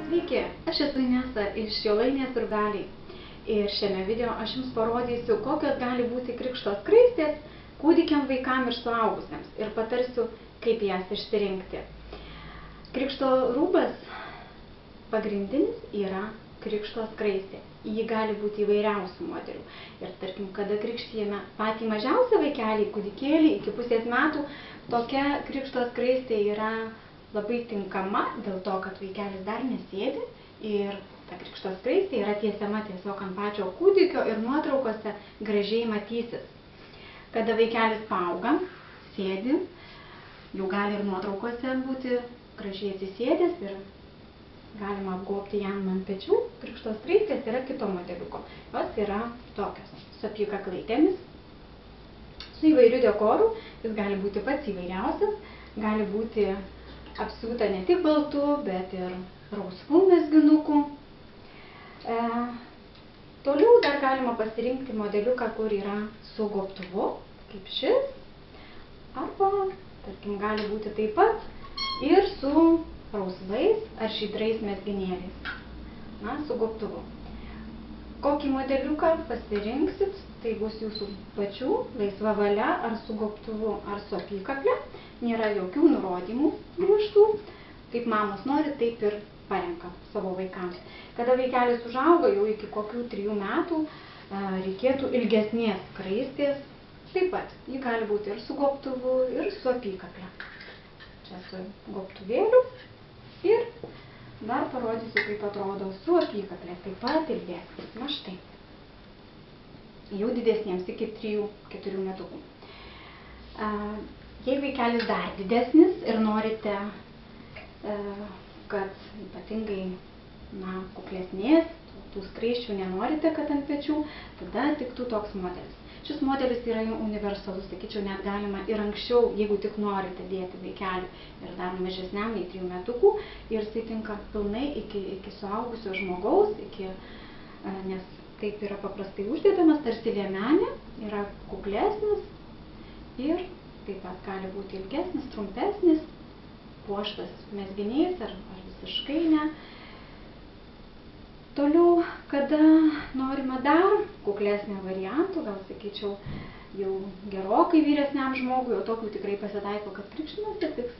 Sveiki, aš esu Inesa iš Šilainės Rūbeliai ir šiame video aš jums parodysiu, kokios gali būti krikšto skraistės kūdikiam, vaikam ir suaugusiems ir patarsiu, kaip jas išsirinkti. Krikšto rūbas pagrindinis yra krikšto skraistė. Ji gali būti įvairiausių modelių. Ir tarkim, kada krikštijame patį mažiausią vaikelį, kūdikėlį iki pusės metų, tokia krikšto skraistė yra labai tinkama dėl to, kad vaikelis dar nesėdi ir ta krikšto skraistė yra tiesiama tiesiog ant pačio kūdikio ir nuotraukose gražiai matysis. Kada vaikelis paauga, sėdi, jau gali ir nuotraukose būti gražiai atsisėdęs ir galima apgobti jam ant pečių. Krikšto skraistės yra kito modeliuko. Jos yra tokios, su apykaklaitėmis, su įvairiu dekoru. Jis gali būti pats įvairiausias, gali būti apsiūta ne tik baltų, bet ir rausvų mezginukų. Toliau dar galima pasirinkti modeliuką, kur yra su gobtuvu, kaip šis. Arba, tarkim, gali būti taip pat ir su rausvais ar žydrais mezginėliais. Na, su gobtuvu. Kokį modeliuką pasirinksit, tai bus jūsų pačių laisva valia, ar su gobtuvu, ar su apykakle. Nėra jokių nurodymų griežtų. Kaip mamos nori, taip ir parenka savo vaikams. Kada vaikelis užauga, jau iki kokių 3 metų, reikėtų ilgesnės skraistės. Taip pat, ji gali būti ir su gobtuvu, ir su apykakle. Čia su gobtuvėliu. Ir dar parodysiu, kaip atrodo su apykakle. Taip pat ilgesnė. Na štai. Jau didesniems, iki 3-4 metukų. Jei vaikelis dar didesnis ir norite, kad ypatingai kuklesnės, tų skraisčių nenorite, kad ant pečių, tada tiktų toks modelis. Šis modelis yra universalus, sakyčiau, net galima ir anksčiau, jeigu tik norite dėti vaikelį ir dar mažesniam nei 3 metukų, ir jisai tinka pilnai iki suaugusio žmogaus, nes taip yra paprastai uždedamas, tarsi liemenė, yra kuklesnis ir taip pat gali būti ilgesnis, trumpesnis, puoštas mezginiais ar visiškai ne. Toliau, kada norime dar kuklesnio variantų, gal sakyčiau, jau gerokai vyresniam žmogui, o tokių tikrai pasitaiko, kad krikštinas tiks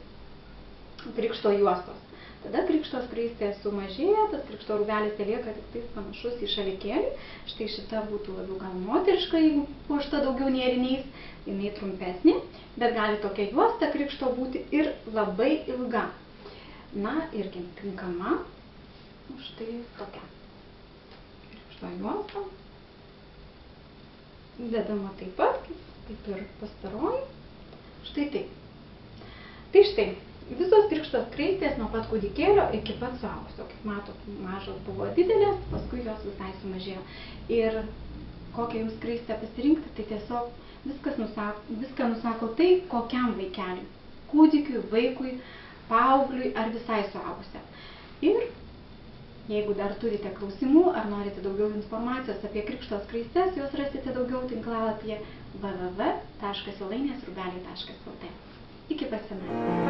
krikšto juostos. Tada krikšto skraistė sumažėja, tas krikšto rūbelis lieka tik taip panašus į šalikėlį. Štai šita būtų labiau gal moteriška, jeigu puošta daugiau nėriniais, jinai trumpesnė, bet gali tokia juosta krikšto būti ir labai ilga. Na, irgi tinkama, štai tokia. Juostą. Dedama taip pat, kaip ir pastaroji. Štai taip. Tai štai, visos krikšto skraistės nuo pat kūdikėlio iki pat suaugusio. Kaip matot, mažos buvo didelės, paskui jos visai sumažėjo. Ir kokią jums skraistę pasirinkti, tai tiesiog viską nusako tai, kokiam vaikeliui. Kūdikiui, vaikui, paaugliui ar visai suaugusiam. Ir jeigu dar turite klausimų ar norite daugiau informacijos apie krikšto skraistes, jos rasite daugiau tinklalapyje www.šilainėsrūbeliai.lt. Iki pasimatymo.